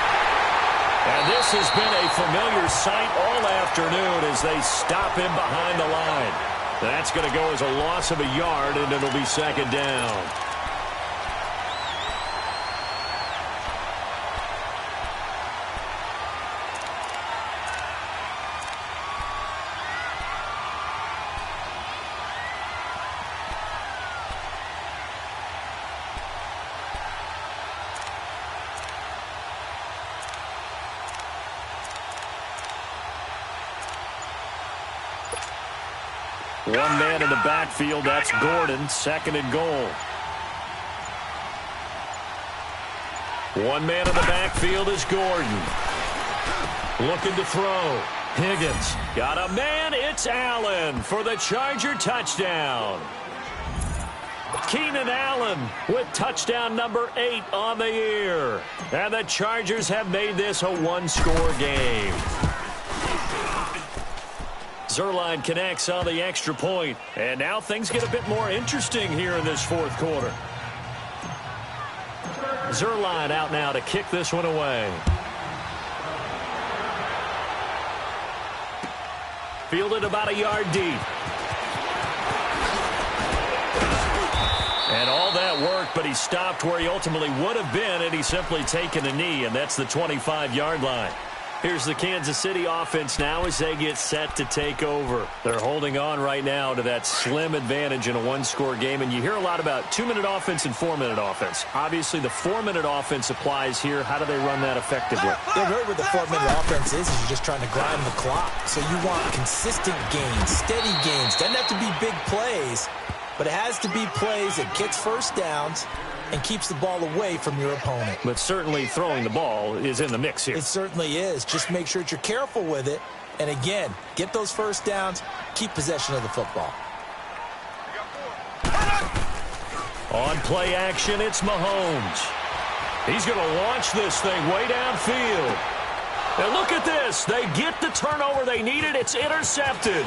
Speaker 3: And this has been a familiar sight all afternoon as they stop him behind the line. That's going to go as a loss of a yard, and it'll be 2nd down. One man in the backfield, that's Gordon, 2nd and goal. One man in the backfield is Gordon. Looking to throw. Higgins got a man, it's Allen for the Charger touchdown. Keenan Allen with touchdown number 8 on the year. And the Chargers have made this a one-score game. Zuerlein connects on the extra point. And now things get a bit more interesting here in this 4th quarter. Zuerlein out now to kick this one away. fielded about a yard deep. And all that work, but he stopped where he ultimately would have been, and he's simply taken a knee, and that's the 25-yard line. Here's the Kansas City offense now as they get set to take over. They're holding on right now to that slim advantage in a one-score game, and you hear a lot about 2-minute offense and 4-minute offense. Obviously, the 4-minute offense applies here. How do they run that effectively?
Speaker 4: Yeah, really what the 4-minute offense is you're just trying to grind the clock. So you want consistent gains, steady gains. Doesn't have to be big plays, but it has to be plays that gets first downs and keeps the ball away from your opponent.
Speaker 3: But certainly throwing the ball is in the mix here.
Speaker 4: It certainly is. Just make sure that you're careful with it. And again, get those first downs, keep possession of the football.
Speaker 3: On play action, it's Mahomes. He's going to launch this thing way downfield. And look at this. They get the turnover they needed. It's intercepted.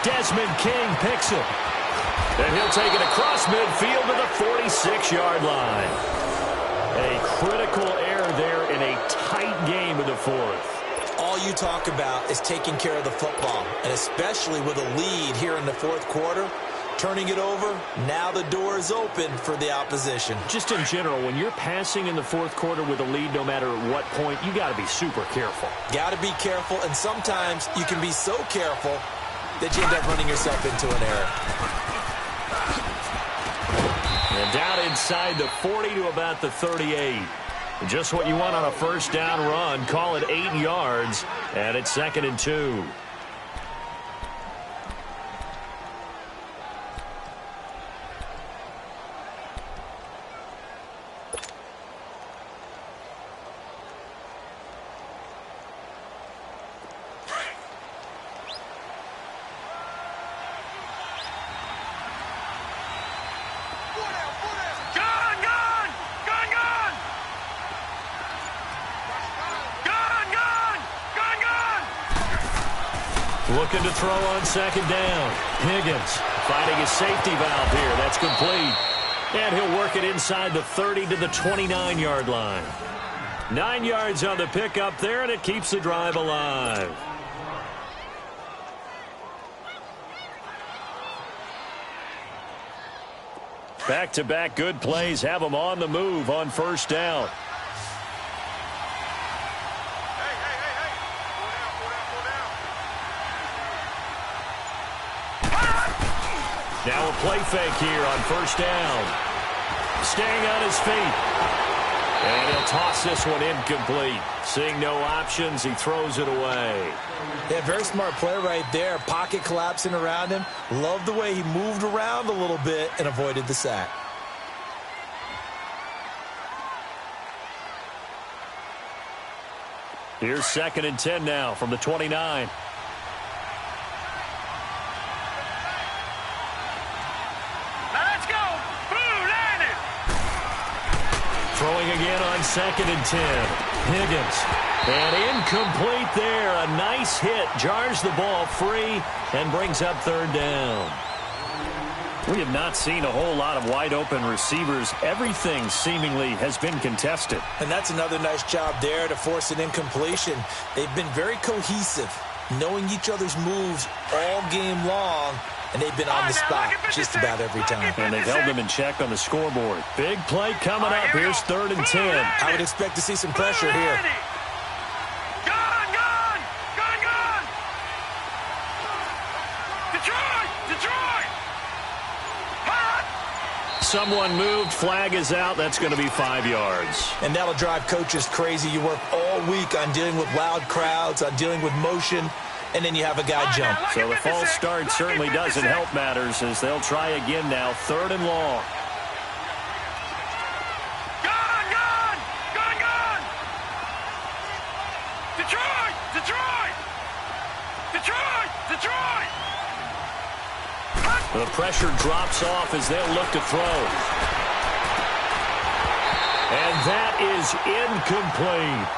Speaker 3: Desmond King picks it. And he'll take it across midfield to the 46-yard line. A critical error there in a tight game of the fourth.
Speaker 4: All you talk about is taking care of the football, and especially with a lead here in the fourth quarter, turning it over, now the door is open for the opposition.
Speaker 3: Just in general, when you're passing in the fourth quarter with a lead, no matter at what point, you got to be super careful.
Speaker 4: Got to be careful, and sometimes you can be so careful that you end up running yourself into an error.
Speaker 3: And down inside the 40 to about the 38. Just what you want on a first down run. Call it 8 yards, and it's 2nd and 2. Looking to throw on 2nd down. Higgins finding his safety valve here. That's complete. And he'll work it inside the 30 to the 29-yard line. 9 yards on the pickup there, and it keeps the drive alive. Back-to-back good plays have them on the move on first down. Now a play fake here on first down. Staying on his feet. And he'll toss this one incomplete. Seeing no options, he throws it away.
Speaker 4: Yeah, very smart play right there. Pocket collapsing around him. Love the way he moved around a little bit and avoided the sack.
Speaker 3: Here's 2nd and 10 now from the 29. Throwing again on 2nd and 10. Higgins. And incomplete there. A nice hit. Jars the ball free and brings up 3rd down. We have not seen a whole lot of wide-open receivers. Everything seemingly has been contested.
Speaker 4: And that's another nice job there to force an incompletion. They've been very cohesive, knowing each other's moves all game long. And they've been on the spot just about every time.
Speaker 3: And they've held them in check on the scoreboard. Big play coming up. Here's 3rd and 10.
Speaker 4: I would expect to see some pressure here.
Speaker 5: Gone! Detroit!
Speaker 3: Someone moved. Flag is out. That's going to be 5 yards.
Speaker 4: And that'll drive coaches crazy. You work all week on dealing with loud crowds, on dealing with motion, and then you have a guy jump.
Speaker 3: So the false start certainly doesn't help matters as they'll try again now. 3rd and long.
Speaker 5: Gone! Detroit!
Speaker 3: The pressure drops off as they'll look to throw. And that is incomplete.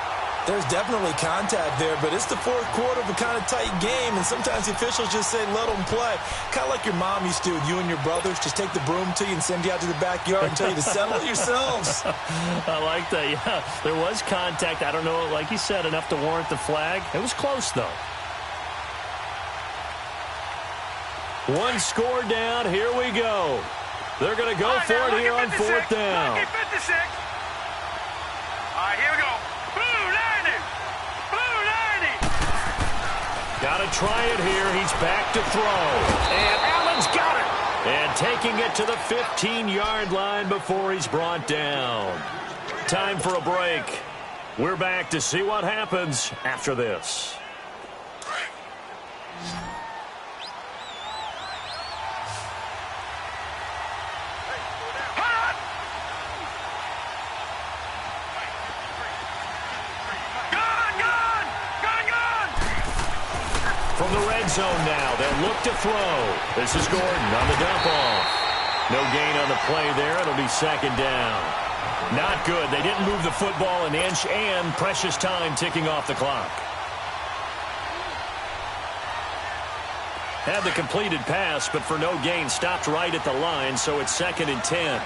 Speaker 4: There's definitely contact there, but it's the fourth quarter of a kind of tight game, and sometimes the officials just say, let them play. Kind of like your mom used to with you and your brothers. Just take the broom to you and send you out to the backyard and tell you to settle it yourselves.
Speaker 3: I like that, yeah. There was contact. I don't know, like you said, enough to warrant the flag. It was close, though. One score down. Here we go. They're going to go for it here on 4th down.
Speaker 5: Lucky 56. All right, here we go. Blue 90. Blue 90.
Speaker 3: Got to try it here. He's back to throw. And Allen's got it. And taking it to the 15-yard line before he's brought down. Time for a break. We're back to see what happens after this. From the red zone now, they'll look to throw. This is Gordon on the dump off. No gain on the play there. It'll be 2nd down. Not good. They didn't move the football an inch, and precious time ticking off the clock. Had the completed pass, but for no gain, stopped right at the line, so it's 2nd and 10.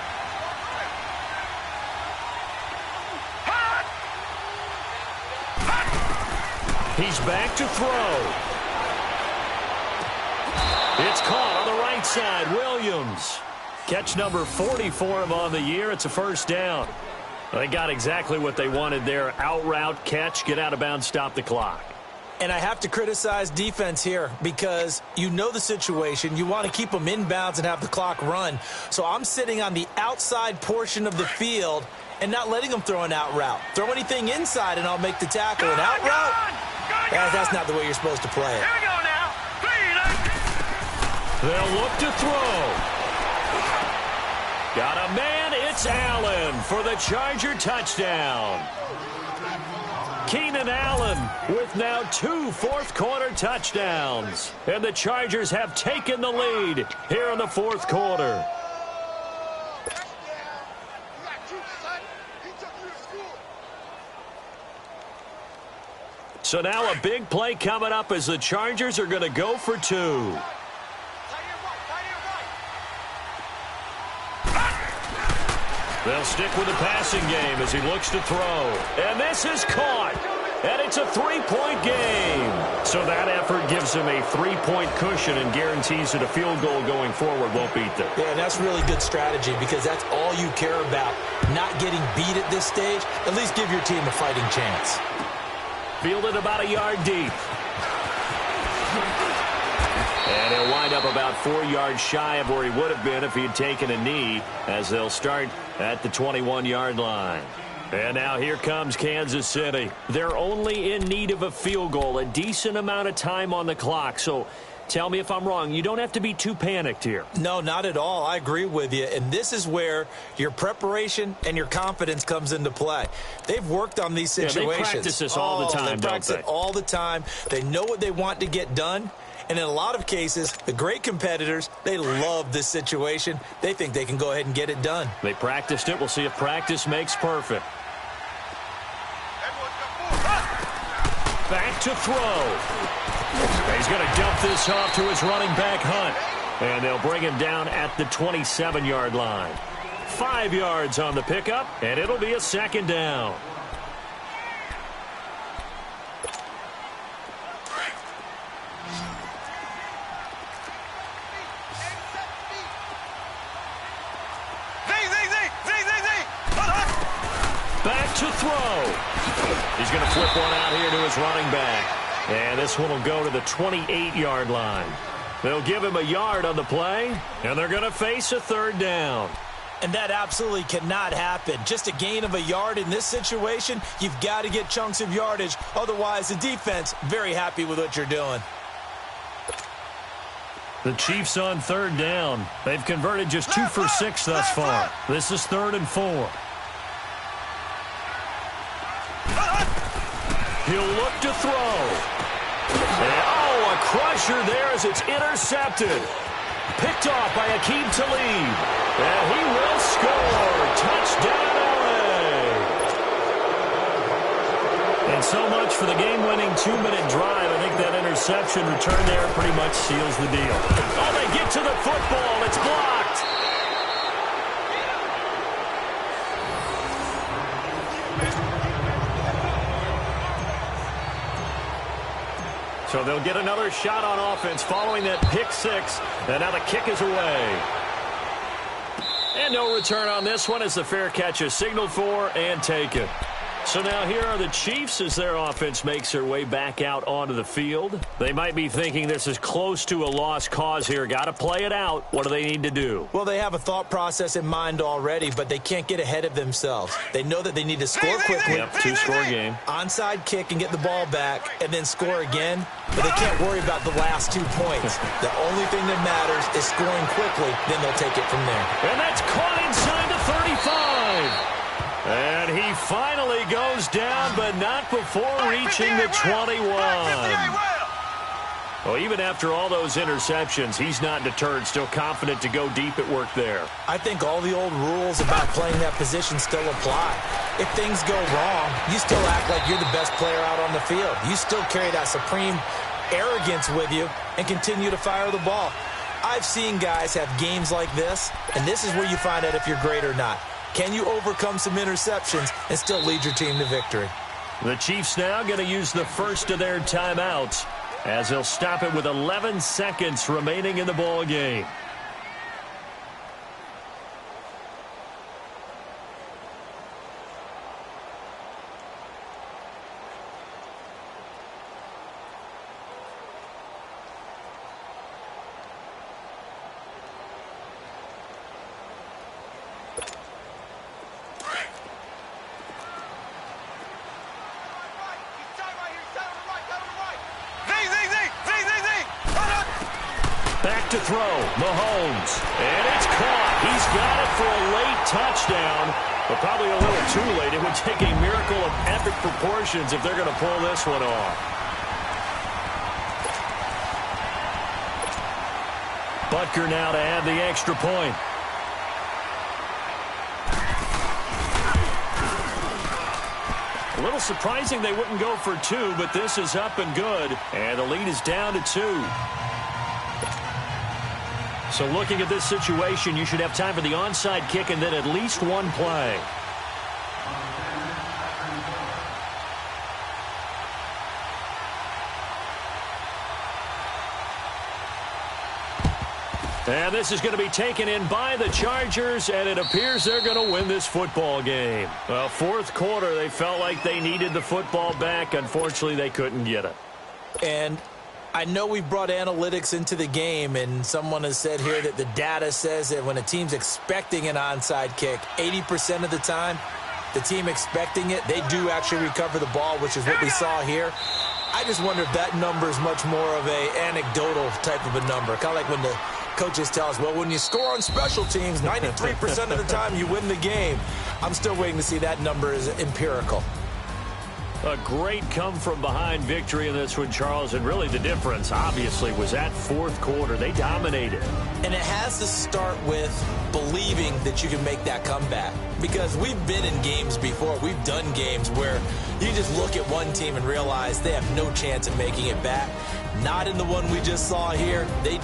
Speaker 3: He's back to throw. It's caught on the right side. Williams. Catch number 40 for him on the year. It's a 1st down. They got exactly what they wanted there. Out route, catch, get out of bounds, stop the clock.
Speaker 4: And I have to criticize defense here because you know the situation. You want to keep them inbounds and have the clock run. So I'm sitting on the outside portion of the field and not letting them throw an out route. Throw anything inside and I'll make the tackle. An out route? That's not the way you're supposed to play it.
Speaker 5: Here we go now.
Speaker 3: They'll look to throw. Got a man. It's Allen for the Charger touchdown. Keenan Allen with now 2 fourth-quarter touchdowns. And the Chargers have taken the lead here in the 4th quarter. So now a big play coming up as the Chargers are going to go for 2. They'll stick with the passing game as he looks to throw. And this is caught. And it's a 3-point game. So that effort gives him a 3-point cushion and guarantees that a field goal going forward won't beat them.
Speaker 4: Yeah, and that's really good strategy because that's all you care about. Not getting beat at this stage. At least give your team a fighting chance.
Speaker 3: Fielded about a yard deep. And he'll wind up about 4 yards shy of where he would have been if he had taken a knee, as they'll start at the 21-yard line. And now here comes Kansas City. They're only in need of a field goal, a decent amount of time on the clock. So tell me if I'm wrong. You don't have to be too panicked here.
Speaker 4: No, not at all. I agree with you. And this is where your preparation and your confidence comes into play. They've worked on these situations.
Speaker 3: Yeah, they practice this all the time,
Speaker 4: they practice it all the time. They know what they want to get done. And in a lot of cases, the great competitors, they love this situation. They think they can go ahead and get it done.
Speaker 3: They practiced it. We'll see if practice makes perfect. Back to throw. He's going to dump this off to his running back, Hunt. And they'll bring him down at the 27-yard line. 5 yards on the pickup, and it'll be a 2nd down. Back to throw. He's going to flip one out here to his running back. And this one will go to the 28-yard line. They'll give him a yard on the play, and they're going to face a 3rd down.
Speaker 4: And that absolutely cannot happen. Just a gain of a yard in this situation, you've got to get chunks of yardage. Otherwise, the defense, very happy with what you're doing.
Speaker 3: The Chiefs on 3rd down. They've converted just 2 for 6 thus far. This is 3rd and 4. He'll look to throw. And, a crusher there as it's intercepted. Picked off by Akeem Talib. And he will score. Touchdown, LA. And so much for the game-winning 2-minute drive. I think that interception return there pretty much seals the deal. Oh, they get to the football. It's blocked. So they'll get another shot on offense following that pick six. And now the kick is away. And no return on this one as the fair catch is signaled for and taken. So now here are the Chiefs as their offense makes their way back out onto the field. They might be thinking this is close to a lost cause here. Got to play it out. What do they need to do?
Speaker 4: Well, they have a thought process in mind already, but they can't get ahead of themselves. They know that they need to score quickly.
Speaker 3: Yep, two-score game.
Speaker 4: Onside kick and get the ball back and then score again. But they can't worry about the last 2 points. The only thing that matters is scoring quickly. Then they'll take it from there.
Speaker 3: And that's caught inside the 35. And he finally goes down, but not before reaching the 21. Well, even after all those interceptions, he's not deterred, still confident to go deep at work there.
Speaker 4: I think all the old rules about playing that position still apply. If things go wrong, you still act like you're the best player out on the field. You still carry that supreme arrogance with you and continue to fire the ball. I've seen guys have games like this, and this is where you find out if you're great or not. Can you overcome some interceptions and still lead your team to victory?
Speaker 3: The Chiefs now going to use the first of their timeouts as they'll stop it with 11 seconds remaining in the ball game. Back to throw, Mahomes, and it's caught. He's got it for a late touchdown, but probably a little too late. It would take a miracle of epic proportions if they're going to pull this one off. Butker now to add the extra point. A little surprising they wouldn't go for two, but this is up and good, and the lead is down to 2. So looking at this situation, you should have time for the onside kick and then at least one play. And this is going to be taken in by the Chargers, and it appears they're going to win this football game. Well, fourth quarter, they felt like they needed the football back. Unfortunately, they couldn't get it.
Speaker 4: And I know we brought analytics into the game, and someone has said here that the data says that when a team's expecting an onside kick, 80% of the time, the team expecting it, they do actually recover the ball, which is what we saw here. I just wonder if that number is much more of an anecdotal type of a number. Kind of like when the coaches tell us, well, when you score on special teams, 93% of the time you win the game. I'm still waiting to see that number is empirical.
Speaker 3: A great come-from-behind victory in this one, Charles, and really the difference, obviously, was that fourth quarter. They dominated.
Speaker 4: And it has to start with believing that you can make that comeback. Because we've been in games before. We've done games where you just look at one team and realize they have no chance of making it back. Not in the one we just saw here. They